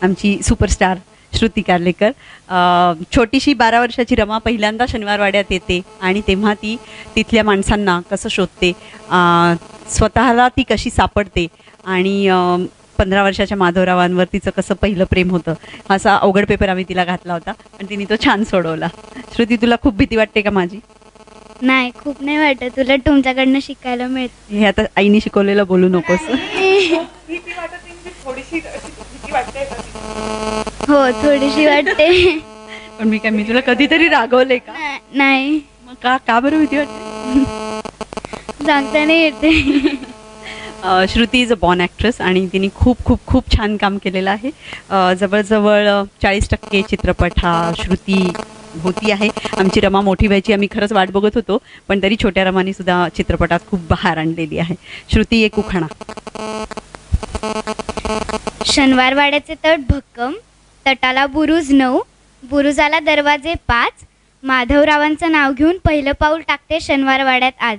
आमची सुपरस्टार श्रुती कार्लेकर. छोटीशी 12 वर्षाची रमा पहिल्यांदा शनिवारवाड्यात येते आणि तेव्हा ती तिथल्या माणसांना कसं शोधते, स्वतःला ती कशी सापडते आणि 15 वर्षाच्या माधवरावांवर तिचं कसं पहिलं प्रेम होतं, असा अवघड पेपर आम्ही तिला घातला होता आणि तिने तो छान सोडवला. श्रुती, तुला खूप भीती वाटते का माझी? नाही, खूप नाही वाटत. तुला तुमच्याकडनं शिकायला मिळतं. हे आता आईने शिकवलेलं बोलू नकोस. हो, थोडीशी वाटते. पण मी तुला कधीतरी रागवले का? नाही. मग का बरं भीती वाटते? सांगता नाही येते. Shruti is a born actress आणि तिने खूप खूप खूप छान काम केलेलं आहे. जवळजवळ 40% चित्रपट हा श्रुती होती आहे. आमची रमा मोठी व्हायची आम्ही खरंच वाट बघत होतो, पण तरी छोट्या रमाने सुद्धा चित्रपटात खूप बहार आणलेली आहे. श्रुती, एक उखाणा. शनिवारवाड्याचे तट भक्कम, तटाला बुरुज 9, बुरुजाला दरवाजे 5, माधवरावांचं नाव घेऊन पहिलं पाऊल टाकते शनिवारवाड्यात आज.